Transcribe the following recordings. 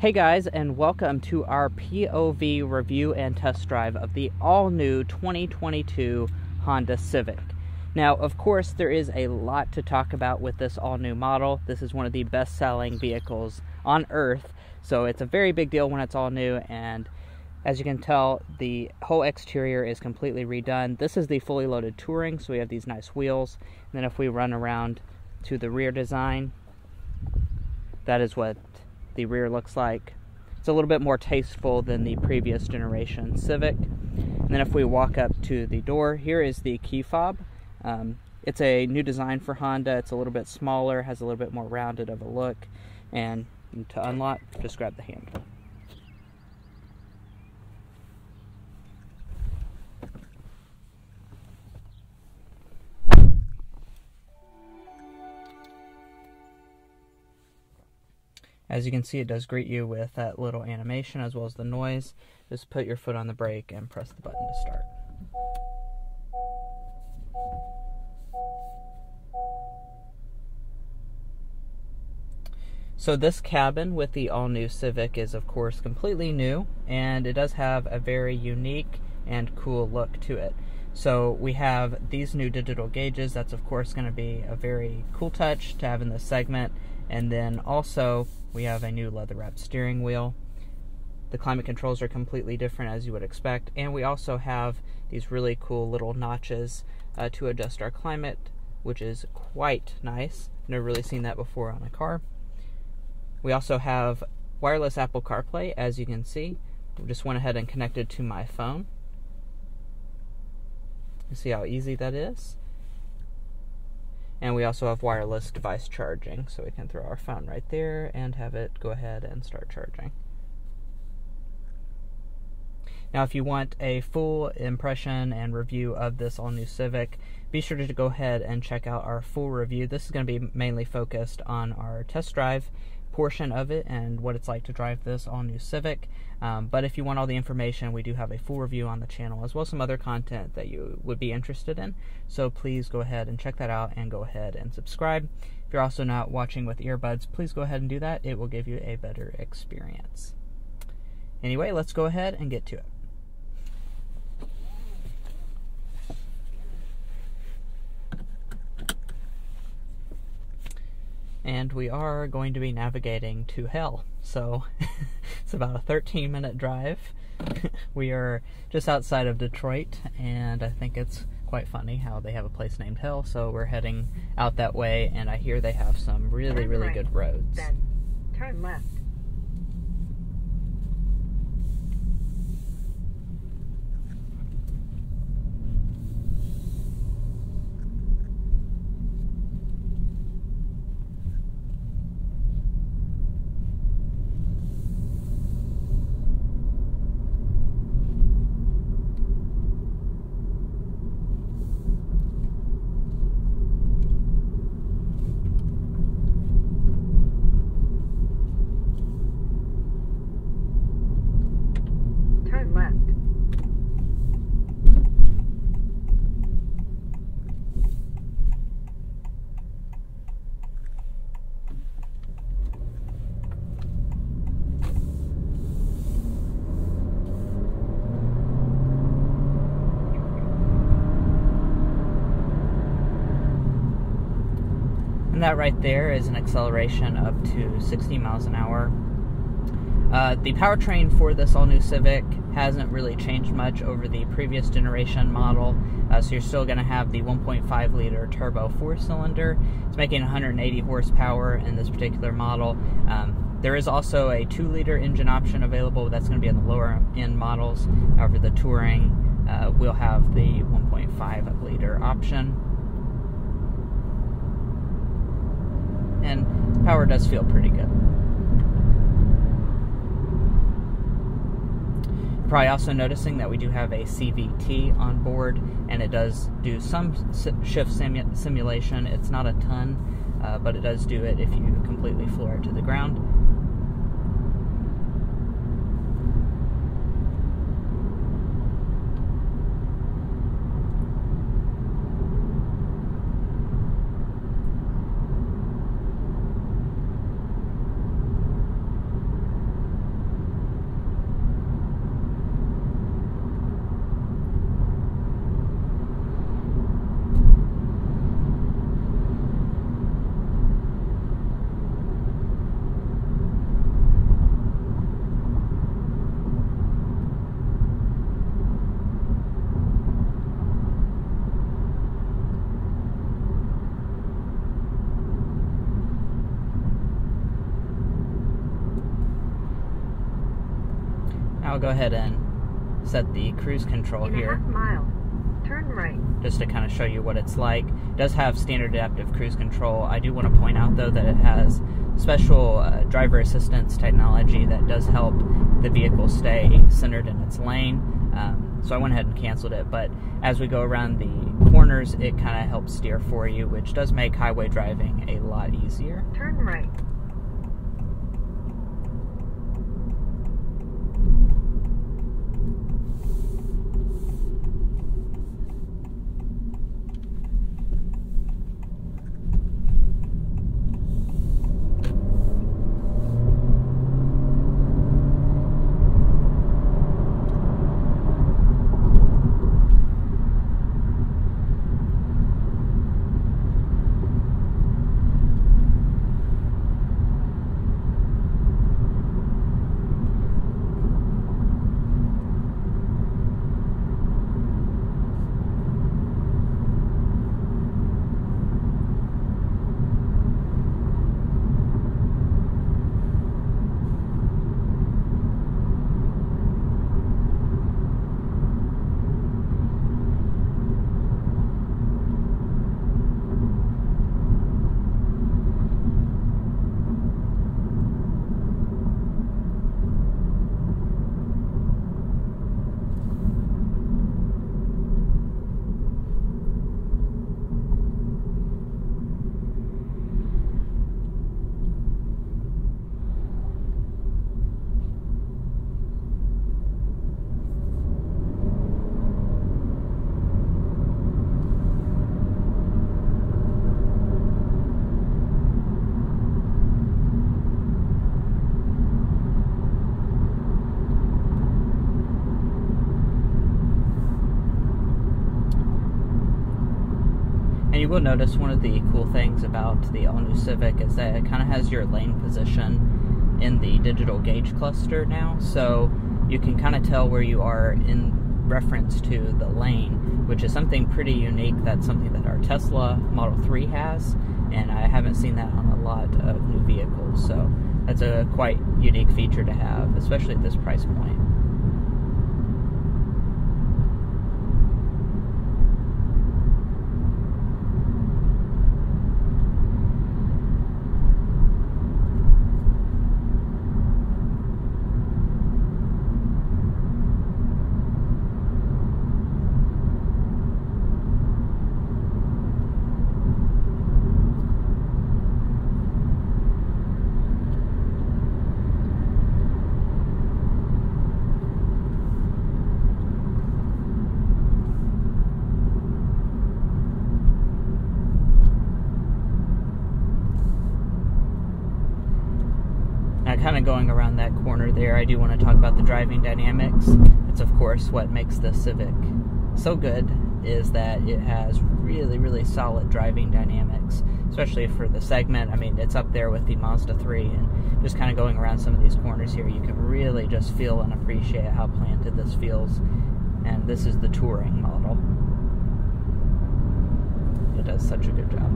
Hey guys, and welcome to our POV review and test drive of the all-new 2022 Honda Civic. Now, of course, there is a lot to talk about with this all-new model. This is one of the best-selling vehicles on Earth, so it's a very big deal when it's all new, and as you can tell, the whole exterior is completely redone. This is the fully loaded Touring, so we have these nice wheels, and then if we run around to the rear design, that is what the rear looks like. It's a little bit more tasteful than the previous generation Civic. And then if we walk up to the door, here is the key fob. It's a new design for Honda. It's a little bit smaller, has a little bit more rounded of a look, and to unlock, just grab the handle. As you can see, it does greet you with that little animation as well as the noise. Just put your foot on the brake and press the button to start. So this cabin with the all-new Civic is of course completely new, and it does have a very unique and cool look to it. So we have these new digital gauges. That's of course going to be a very cool touch to have in this segment. And then also we have a new leather-wrapped steering wheel. The climate controls are completely different as you would expect, and we also have these really cool little notches to adjust our climate, which is quite nice. Never really seen that before on a car. We also have wireless Apple CarPlay, as you can see. I just went ahead and connected to my phone. You see how easy that is? And we also have wireless device charging, so we can throw our phone right there and have it go ahead and start charging. Now, if you want a full impression and review of this all-new Civic, be sure to go ahead and check out our full review. This is going to be mainly focused on our test drive portion of it and what it's like to drive this all-new Civic. But if you want all the information, we do have a full review on the channel, as well as some other content that you would be interested in. So please go ahead and check that out and go ahead and subscribe. If you're also not watching with earbuds, please go ahead and do that. It will give you a better experience. Anyway, let's go ahead and get to it. And we are going to be navigating to hell. So it's about a 13-minute drive. We are just outside of Detroit, and I think it's quite funny how they have a place named Hell. So we're heading out that way, and I hear they have some really good roads. Then turn left. And that right there is an acceleration up to 60 miles an hour. The powertrain for this all-new Civic hasn't really changed much over the previous generation model, so you're still going to have the 1.5 liter turbo 4-cylinder. It's making 180 horsepower in this particular model. There is also a 2-liter engine option available. That's going to be in the lower end models. However, the Touring will have the 1.5 liter option. And the power does feel pretty good. You're probably also noticing that we do have a CVT on board, and it does do some shift simulation. It's not a ton, but it does do it if you completely floor it to the ground. I'll go ahead and set the cruise control here. In a half mile, turn right. Just to kind of show you what it's like. It does have standard adaptive cruise control. I do want to point out, though, that it has special driver assistance technology that does help the vehicle stay centered in its lane. So I went ahead and canceled it, but as we go around the corners, it kind of helps steer for you, which does make highway driving a lot easier. Turn right. You will notice one of the cool things about the all-new Civic is that it kind of has your lane position in the digital gauge cluster now, so you can kind of tell where you are in reference to the lane, which is something pretty unique. That's something that our Tesla Model 3 has, and I haven't seen that on a lot of new vehicles, so that's a quite unique feature to have, especially at this price point. Kind of going around that corner there, I do want to talk about the driving dynamics. It's of course what makes the Civic so good, is that it has really, really solid driving dynamics, especially for the segment. I mean, it's up there with the Mazda 3, and just kind of going around some of these corners here, you can really just feel and appreciate how planted this feels. And this is the Touring model. It does such a good job.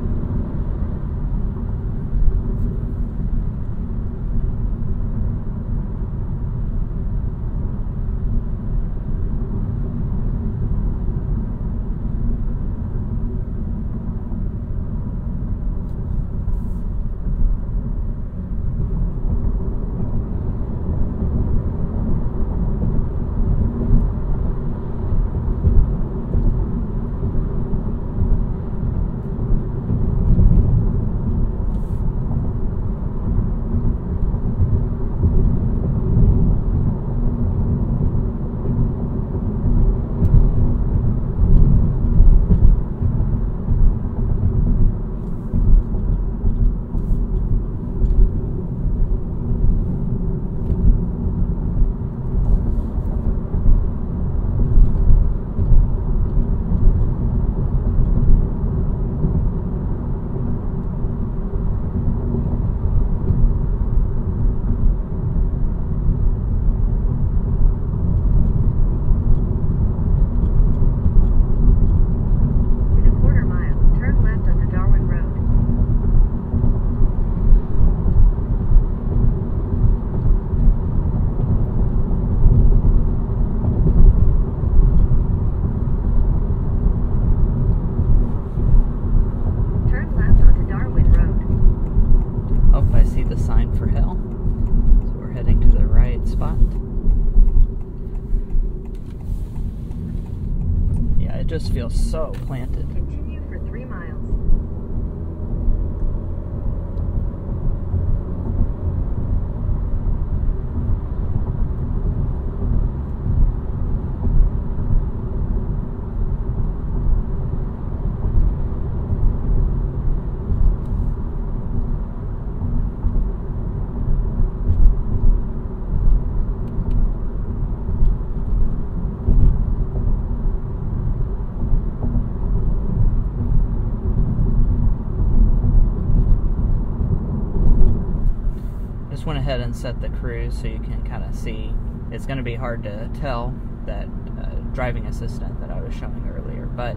sweet spot. Yeah, it just feels so planted. Continue for 3 miles. Went ahead and set the cruise so you can kind of see. It's going to be hard to tell that driving assistant that I was showing earlier, but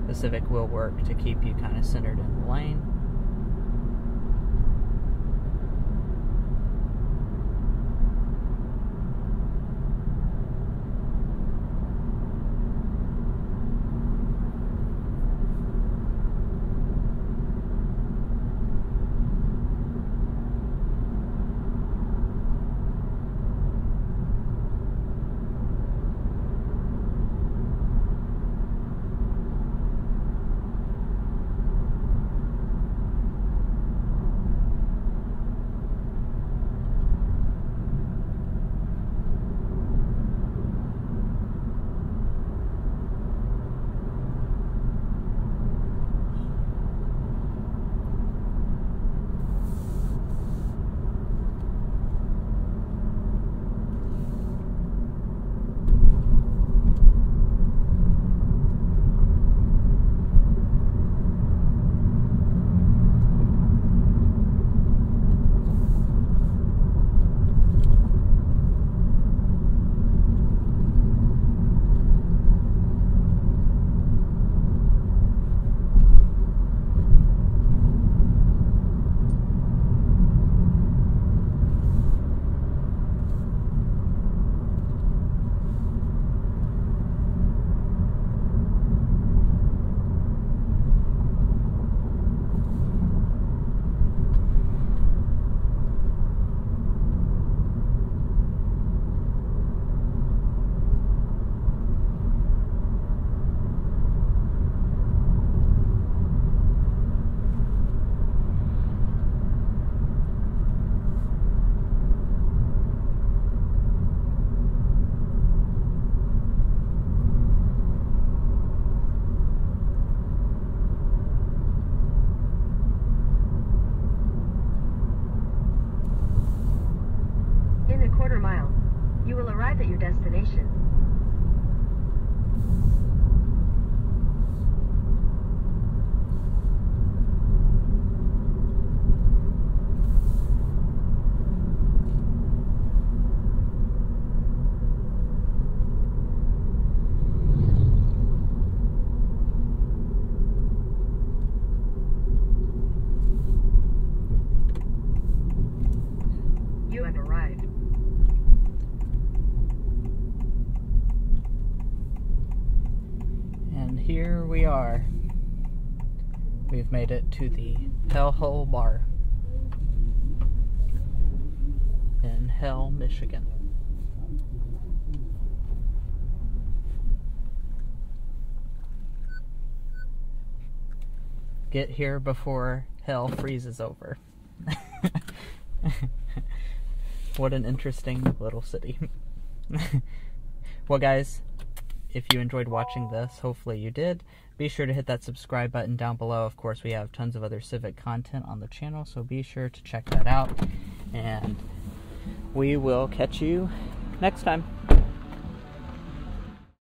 the Civic will work to keep you kind of centered in the lane. You will arrive at your destination. You have arrived. And here we are. We've made it to the Hellhole Bar in Hell, Michigan. Get here before hell freezes over. What an interesting little city. Well, guys, if you enjoyed watching this, hopefully you did, be sure to hit that subscribe button down below. Of course, we have tons of other Civic content on the channel, so be sure to check that out. And we will catch you next time.